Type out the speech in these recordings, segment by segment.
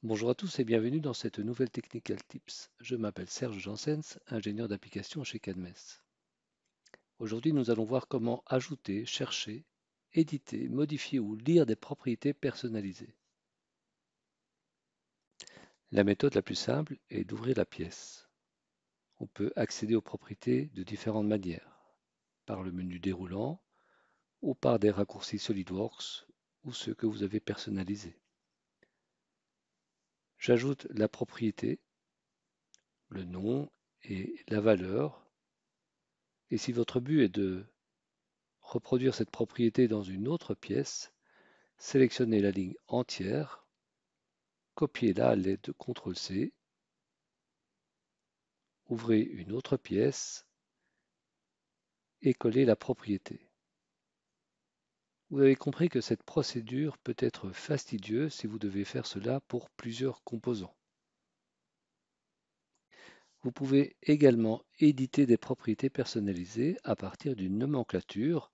Bonjour à tous et bienvenue dans cette nouvelle Technical Tips. Je m'appelle Serge Janssens, ingénieur d'application chez Cadmes. Aujourd'hui, nous allons voir comment ajouter, chercher, éditer, modifier ou lire des propriétés personnalisées. La méthode la plus simple est d'ouvrir la pièce. On peut accéder aux propriétés de différentes manières, par le menu déroulant ou par des raccourcis SolidWorks ou ceux que vous avez personnalisés. J'ajoute la propriété, le nom et la valeur. Et si votre but est de reproduire cette propriété dans une autre pièce, sélectionnez la ligne entière, copiez-la à l'aide de CTRL-C, ouvrez une autre pièce et collez la propriété. Vous avez compris que cette procédure peut être fastidieuse si vous devez faire cela pour plusieurs composants. Vous pouvez également éditer des propriétés personnalisées à partir d'une nomenclature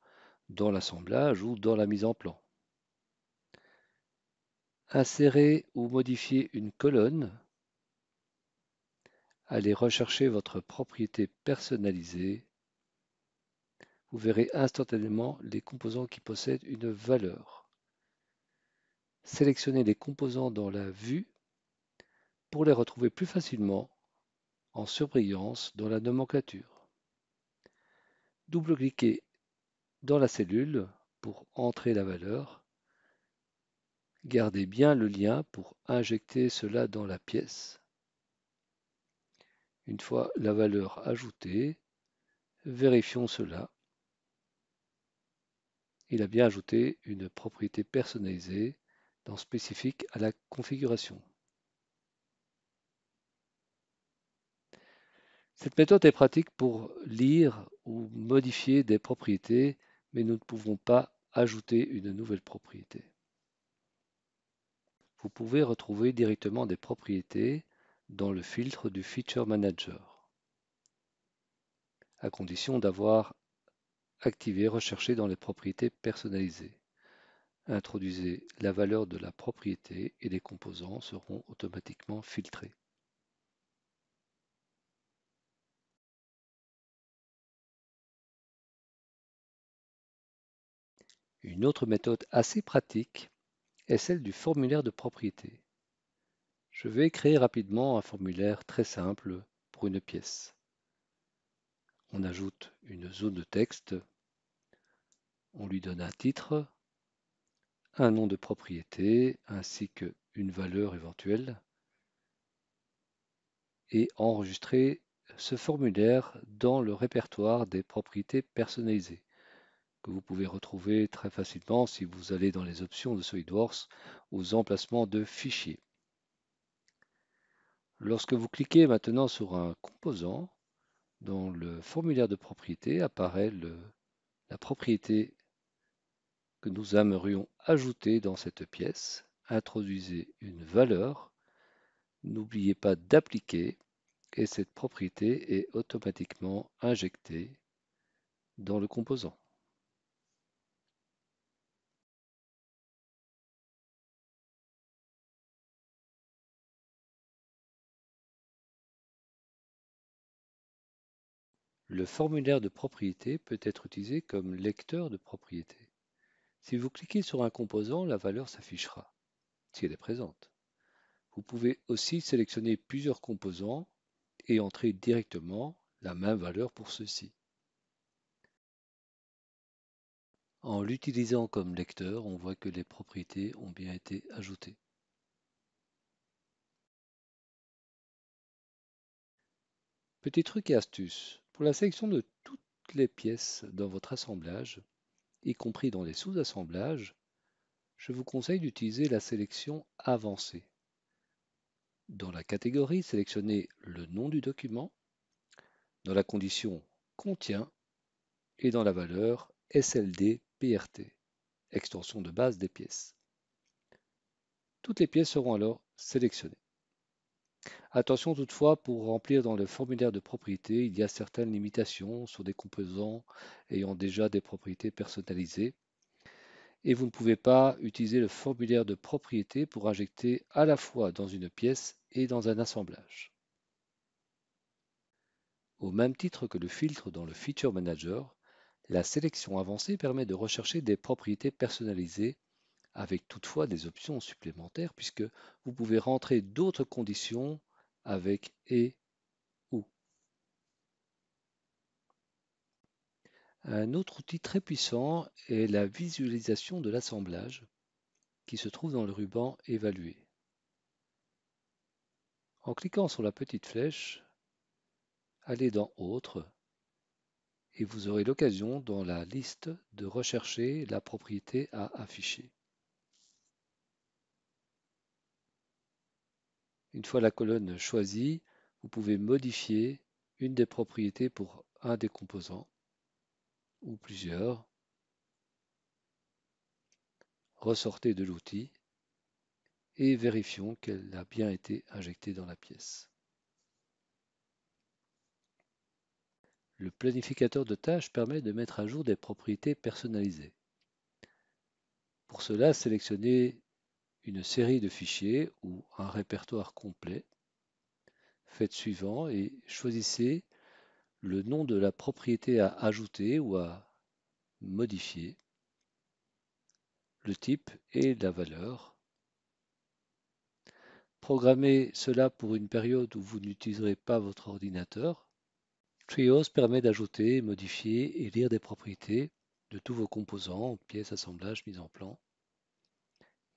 dans l'assemblage ou dans la mise en plan. Insérer ou modifier une colonne. Allez rechercher votre propriété personnalisée. Vous verrez instantanément les composants qui possèdent une valeur. Sélectionnez les composants dans la vue pour les retrouver plus facilement en surbrillance dans la nomenclature. Double-cliquez dans la cellule pour entrer la valeur. Gardez bien le lien pour injecter cela dans la pièce. Une fois la valeur ajoutée, vérifions cela. Il a bien ajouté une propriété personnalisée spécifique à la configuration. Cette méthode est pratique pour lire ou modifier des propriétés, mais nous ne pouvons pas ajouter une nouvelle propriété. Vous pouvez retrouver directement des propriétés dans le filtre du Feature Manager, à condition d'avoir activé Rechercher dans les propriétés personnalisées. Introduisez la valeur de la propriété et les composants seront automatiquement filtrés. Une autre méthode assez pratique est celle du formulaire de propriété. Je vais créer rapidement un formulaire très simple pour une pièce. On ajoute une zone de texte, on lui donne un titre, un nom de propriété ainsi qu'une valeur éventuelle et enregistrer ce formulaire dans le répertoire des propriétés personnalisées que vous pouvez retrouver très facilement si vous allez dans les options de SolidWorks aux emplacements de fichiers. Lorsque vous cliquez maintenant sur un composant, dans le formulaire de propriété apparaît la propriété que nous aimerions ajouter dans cette pièce. Introduisez une valeur. N'oubliez pas d'appliquer et cette propriété est automatiquement injectée dans le composant. Le formulaire de propriété peut être utilisé comme lecteur de propriété. Si vous cliquez sur un composant, la valeur s'affichera, si elle est présente. Vous pouvez aussi sélectionner plusieurs composants et entrer directement la même valeur pour ceux-ci. En l'utilisant comme lecteur, on voit que les propriétés ont bien été ajoutées. Petit truc et astuce, pour la sélection de toutes les pièces dans votre assemblage, y compris dans les sous-assemblages, je vous conseille d'utiliser la sélection avancée. Dans la catégorie, sélectionnez le nom du document, dans la condition Contient et dans la valeur SLD PRT, extension de base des pièces. Toutes les pièces seront alors sélectionnées. Attention toutefois, pour remplir dans le formulaire de propriété, il y a certaines limitations sur des composants ayant déjà des propriétés personnalisées. et vous ne pouvez pas utiliser le formulaire de propriété pour injecter à la fois dans une pièce et dans un assemblage. Au même titre que le filtre dans le Feature Manager, la sélection avancée permet de rechercher des propriétés personnalisées avec toutefois des options supplémentaires puisque vous pouvez rentrer d'autres conditions avec et ou. Un autre outil très puissant est la visualisation de l'assemblage qui se trouve dans le ruban Évaluer. En cliquant sur la petite flèche, allez dans Autres et vous aurez l'occasion dans la liste de rechercher la propriété à afficher. Une fois la colonne choisie, vous pouvez modifier une des propriétés pour un des composants ou plusieurs. Ressortez de l'outil et vérifions qu'elle a bien été injectée dans la pièce. Le planificateur de tâches permet de mettre à jour des propriétés personnalisées. Pour cela, sélectionnez une série de fichiers ou un répertoire complet. Faites suivant et choisissez le nom de la propriété à ajouter ou à modifier, le type et la valeur. Programmez cela pour une période où vous n'utiliserez pas votre ordinateur. Trios permet d'ajouter, modifier et lire des propriétés de tous vos composants, pièces, assemblage, mise en plan.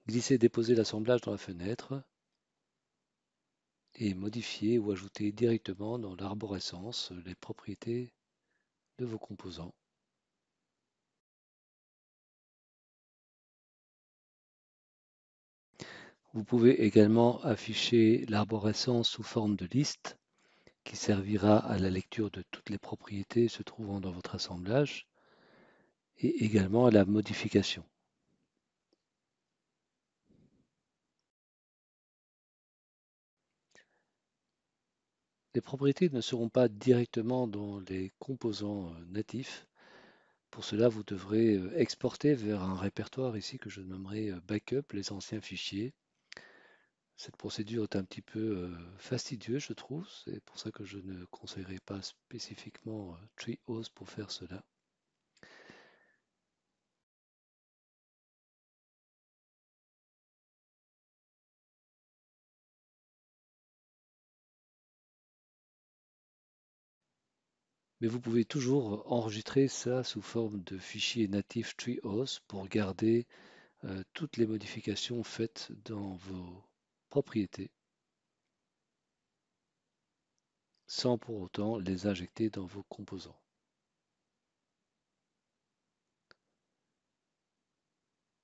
Glisser-déposer l'assemblage dans la fenêtre et modifier ou ajouter directement dans l'arborescence les propriétés de vos composants. Vous pouvez également afficher l'arborescence sous forme de liste qui servira à la lecture de toutes les propriétés se trouvant dans votre assemblage et également à la modification. Les propriétés ne seront pas directement dans les composants natifs. Pour cela, vous devrez exporter vers un répertoire ici que je nommerai backup les anciens fichiers. Cette procédure est un petit peu fastidieuse, je trouve. C'est pour ça que je ne conseillerais pas spécifiquement Treehouse pour faire cela. Mais vous pouvez toujours enregistrer ça sous forme de fichier natif Treehouse pour garder toutes les modifications faites dans vos propriétés sans pour autant les injecter dans vos composants.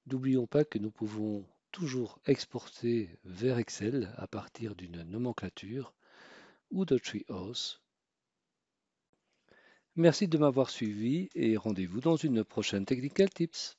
N'oublions pas que nous pouvons toujours exporter vers Excel à partir d'une nomenclature ou de Treehouse. Merci de m'avoir suivi et rendez-vous dans une prochaine Technical Tips.